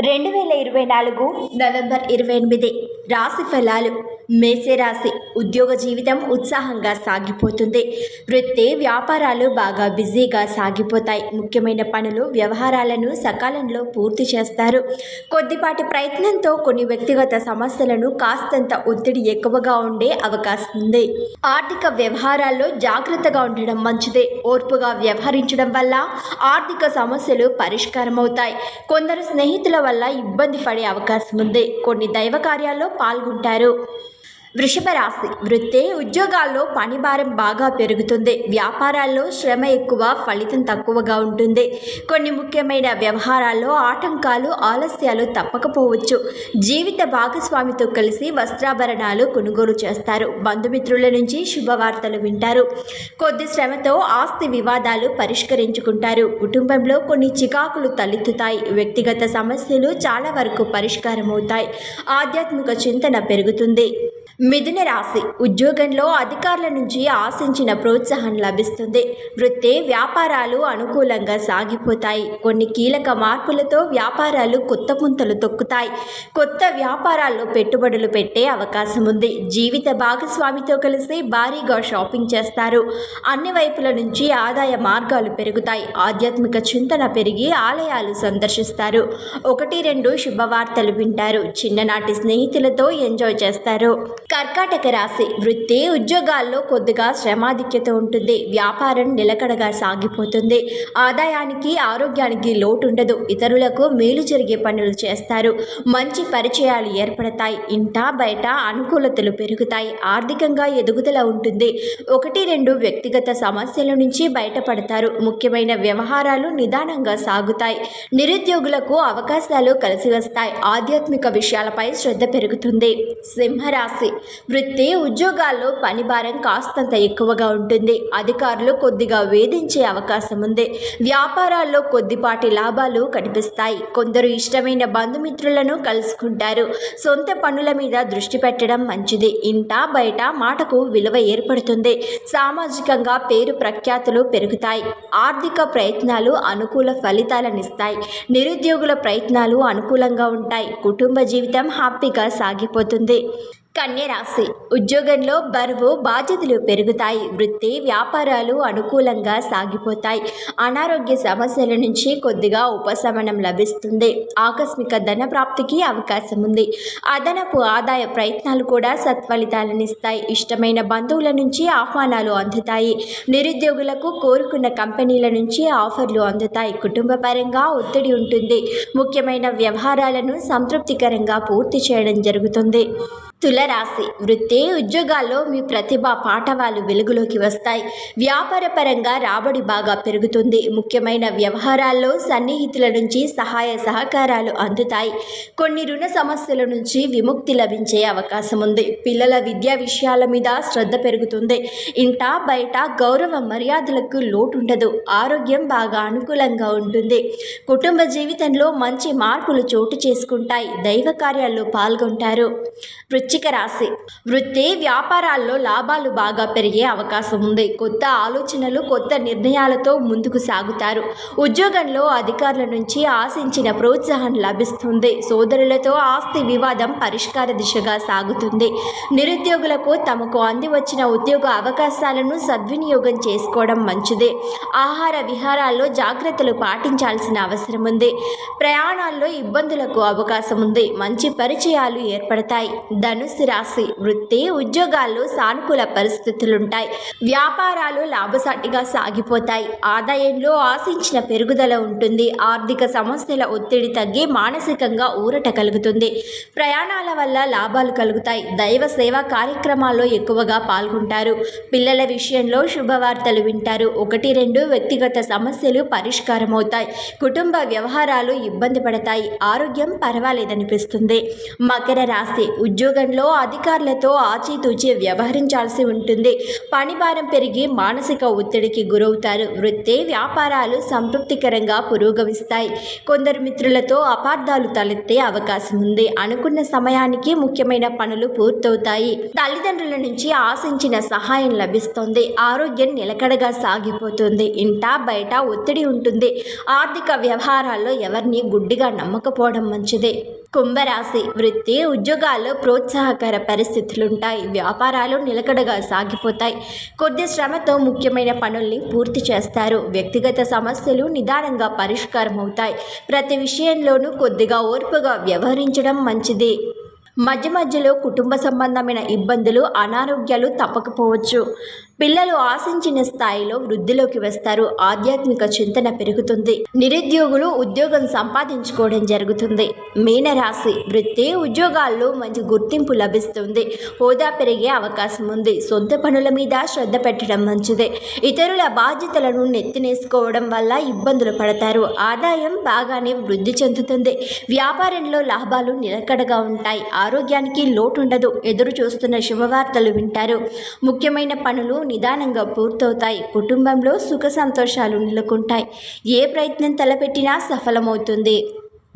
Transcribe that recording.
2024 November 28 రాశి ఫలాలు. మేషరాశి. ఉద్యోగ జీవితం ఉత్సాహంగా సాగిపోతుంది. వృత్తి వ్యాపారాలు బాగా బిజీగా సాగిపోతాయి. ముఖ్యమైన పనులు వ్యవహారాలను సకాలంలో పూర్తి చేస్తారు. కొద్దిపాటి ప్రయత్నంతో కొన్ని వ్యక్తిగత సమస్యలను కాస్తంత ఒత్తిడి ఎక్కువగా ఉండే అవకాశం ఉంది. ఆర్థిక వ్యవహారాల్లో జాగ్రత్తగా ఉండడం మంచిదే. ఓర్పుగా వ్యవహరించడం వల్ల ఆర్థిక సమస్యలు పరిష్కారమవుతాయి. కొందరు స్నేహితుల వల్ల ఇబ్బంది పడే అవకాశం ఉంది. కొన్ని దైవ కార్యాల్లో పాల్గొంటారు. వృషభ రాశి. వృత్తి ఉద్యోగాల్లో పని భారం బాగా పెరుగుతుంది. వ్యాపారాల్లో శ్రమ ఎక్కువ, ఫలితం తక్కువగా ఉంటుంది. కొన్ని ముఖ్యమైన వ్యవహారాల్లో ఆటంకాలు, ఆలస్యాలు తప్పకపోవచ్చు. జీవిత భాగస్వామితో కలిసి వస్త్రాభరణాలు కొనుగోలు చేస్తారు. బంధుమిత్రుల నుంచి శుభవార్తలు వింటారు. కొద్ది శ్రమతో ఆస్తి వివాదాలు పరిష్కరించుకుంటారు. కుటుంబంలో కొన్ని చికాకులు తలెత్తుతాయి. వ్యక్తిగత సమస్యలు చాలా వరకు పరిష్కారమవుతాయి. ఆధ్యాత్మిక చింతన పెరుగుతుంది. మిథున రాశి. ఉద్యోగంలో అధికారుల నుంచి ఆశించిన ప్రోత్సాహం లభిస్తుంది. వృత్తి వ్యాపారాలు అనుకూలంగా సాగిపోతాయి. కొన్ని కీలక మార్పులతో వ్యాపారాలు కొత్త పుంతలు తొక్కుతాయి. కొత్త వ్యాపారాల్లో పెట్టుబడులు పెట్టే అవకాశం ఉంది. జీవిత భాగస్వామితో కలిసి భారీగా షాపింగ్ చేస్తారు. అన్ని వైపుల నుంచి ఆదాయ మార్గాలు పెరుగుతాయి. ఆధ్యాత్మిక చింతన పెరిగి ఆలయాలు సందర్శిస్తారు. 1-2 శుభవార్తలు వింటారు. చిన్ననాటి స్నేహితులతో ఎంజాయ్ చేస్తారు. కర్కాటక రాశి. వృత్తి ఉద్యోగాల్లో కొద్దిగా శ్రమాధిక్యత ఉంటుంది. వ్యాపారం నిలకడగా సాగిపోతుంది. ఆదాయానికి ఆరోగ్యానికి లోటు ఉండదు. ఇతరులకు మేలు జరిగే పనులు చేస్తారు. మంచి పరిచయాలు ఏర్పడతాయి. ఇంట బయట అనుకూలతలు పెరుగుతాయి. ఆర్థికంగా ఎదుగుదల ఉంటుంది. 1-2 వ్యక్తిగత సమస్యల నుంచి బయటపడతారు. ముఖ్యమైన వ్యవహారాలు నిదానంగా సాగుతాయి. నిరుద్యోగులకు అవకాశాలు కలిసి వస్తాయి. ఆధ్యాత్మిక విషయాలపై శ్రద్ధ పెరుగుతుంది. సింహరాశి. వృత్తి ఉద్యోగాల్లో పని భారం కాస్తంత ఎక్కువగా ఉంటుంది. అధికారులు కొద్దిగా వేధించే అవకాశం ఉంది. వ్యాపారాల్లో కొద్దిపాటి లాభాలు కనిపిస్తాయి. కొందరు ఇష్టమైన బంధుమిత్రులను కలుసుకుంటారు. సొంత పనుల మీద దృష్టి పెట్టడం మంచిది. ఇంట బయట మాటకు విలువ ఏర్పడుతుంది. సామాజికంగా పేరు ప్రఖ్యాతులు పెరుగుతాయి. ఆర్థిక ప్రయత్నాలు అనుకూల ఫలితాలనిస్తాయి. నిరుద్యోగుల ప్రయత్నాలు అనుకూలంగా ఉంటాయి. కుటుంబ జీవితం హ్యాపీగా సాగిపోతుంది. కన్య రాశి. ఉద్యోగంలో బరువు బాధ్యతలు పెరుగుతాయి. వృత్తి వ్యాపారాలు అనుకూలంగా సాగిపోతాయి. అనారోగ్య సమస్యల నుంచి కొద్దిగా ఉపశమనం లభిస్తుంది. ఆకస్మిక ధన ప్రాప్తికి అవకాశం ఉంది. అదనపు ఆదాయ ప్రయత్నాలు కూడా సత్ఫలితాలనిస్తాయి. ఇష్టమైన బంధువుల నుంచి ఆహ్వానాలు అందుతాయి. నిరుద్యోగులకు కోరుకున్న కంపెనీల నుంచి ఆఫర్లు అందుతాయి. కుటుంబ పరంగా ఒత్తిడి ఉంటుంది. ముఖ్యమైన వ్యవహారాలను సంతృప్తికరంగా పూర్తి చేయడం జరుగుతుంది. తులరాశి. వృత్తి ఉద్యోగాల్లో మీ ప్రతిభ పాఠవాలు వెలుగులోకి వస్తాయి. వ్యాపార పరంగా రాబడి బాగా పెరుగుతుంది. ముఖ్యమైన వ్యవహారాల్లో సన్నిహితుల నుంచి సహాయ సహకారాలు అందుతాయి. కొన్ని రుణ సమస్యల నుంచి విముక్తి లభించే అవకాశం ఉంది. పిల్లల విద్యా విషయాల మీద శ్రద్ధ పెరుగుతుంది. ఇంట బయట గౌరవ మర్యాదలకు లోటు ఉండదు. ఆరోగ్యం బాగా అనుకూలంగా ఉంటుంది. కుటుంబ జీవితంలో మంచి మార్పులు చోటు చేసుకుంటాయి. దైవ కార్యాల్లో పాల్గొంటారు. వృశ్చిక రాశి. వృత్తి వ్యాపారాల్లో లాభాలు బాగా పెరిగే అవకాశం ఉంది. కొత్త ఆలోచనలు, కొత్త నిర్ణయాలతో ముందుకు సాగుతారు. ఉద్యోగంలో అధికారుల నుంచి ఆశించిన ప్రోత్సాహం లభిస్తుంది. సోదరులతో ఆస్తి వివాదం పరిష్కార దిశగా సాగుతుంది. నిరుద్యోగులకు తమకు అంది వచ్చిన ఉద్యోగ అవకాశాలను సద్వినియోగం చేసుకోవడం మంచిదే. ఆహార విహారాల్లో జాగ్రత్తలు పాటించాల్సిన అవసరం ఉంది. ప్రయాణాల్లో ఇబ్బందులకు అవకాశం ఉంది. మంచి పరిచయాలు ఏర్పడతాయి. ధనుస్సు రాశి. వృత్తి ఉద్యోగాల్లో సానుకూల పరిస్థితులుంటాయి. వ్యాపారాలు లాభసాటిగా సాగిపోతాయి. ఆదాయంలో ఆశించిన పెరుగుదల ఉంటుంది. ఆర్థిక సమస్యల ఒత్తిడి తగ్గి మానసికంగా ఊరట కలుగుతుంది. ప్రయాణాల వల్ల లాభాలు కలుగుతాయి. దైవ సేవా కార్యక్రమాల్లో ఎక్కువగా పాల్గొంటారు. పిల్లల విషయంలో శుభవార్తలు వింటారు. 1-2 వ్యక్తిగత సమస్యలు పరిష్కారమవుతాయి. కుటుంబ వ్యవహారాలు ఇబ్బంది పడతాయి. ఆరోగ్యం పర్వాలేదనిపిస్తుంది. మకర రాశి. ఉద్యోగంలో విషయంలో అధికారులతో ఆచితూచి వ్యవహరించాల్సి ఉంటుంది. పనిభారం పెరిగి మానసిక ఒత్తిడికి గురవుతారు. వృత్తి వ్యాపారాలు సంతృప్తికరంగా పురోగమిస్తాయి. కొందరు మిత్రులతో అపార్థాలు తలెత్తే అవకాశం ఉంది. అనుకున్న సమయానికి ముఖ్యమైన పనులు పూర్తవుతాయి. తల్లిదండ్రుల నుంచి ఆశించిన సహాయం లభిస్తుంది. ఆరోగ్యం నిలకడగా సాగిపోతుంది. ఇంట బయట ఒత్తిడి ఉంటుంది. ఆర్థిక వ్యవహారాల్లో ఎవరిని గుడ్డిగా నమ్మకపోవడం మంచిది. కుంభరాశి వృత్తి ఉద్యోగాల్లో ప్రోత్సాహకర పరిస్థితులుంటాయి. వ్యాపారాలు నిలకడగా సాగిపోతాయి. కొద్ది శ్రమతో ముఖ్యమైన పనుల్ని పూర్తి చేస్తారు. వ్యక్తిగత సమస్యలు నిదానంగా పరిష్కారం అవుతాయి. ప్రతి విషయంలోనూ కొద్దిగా ఓర్పుగా వ్యవహరించడం మంచిది. మధ్య మధ్యలో కుటుంబ సంబంధమైన ఇబ్బందులు అనారోగ్యాలు తప్పకపోవచ్చు. పిల్లలు ఆశించిన స్థాయిలో వృద్ధిలోకి వస్తారు. ఆధ్యాత్మిక చింతన పెరుగుతుంది. నిరుద్యోగులు ఉద్యోగం సంపాదించుకోవడం జరుగుతుంది. మీనరాశి వృత్తి ఉద్యోగాల్లో మంచి గుర్తింపు లభిస్తుంది. హోదా పెరిగే అవకాశం ఉంది. సొంత పనుల మీద శ్రద్ధ పెట్టడం మంచిదే. ఇతరుల బాధ్యతలను నెత్తినేసుకోవడం వల్ల ఇబ్బందులు పడతారు. ఆదాయం బాగానే వృద్ధి చెందుతుంది. వ్యాపారంలో లాభాలు నిలకడగా ఉంటాయి. ఆరోగ్యానికి లోటుండదు. ఎదురు చూస్తున్న శుభవార్తలు వింటారు. ముఖ్యమైన పనులు నిదానంగా పూర్తవుతాయి. కుటుంబంలో సుఖ సంతోషాలు నెలకొంటాయి. ఏ ప్రయత్నం తలపెట్టినా సఫలమవుతుంది.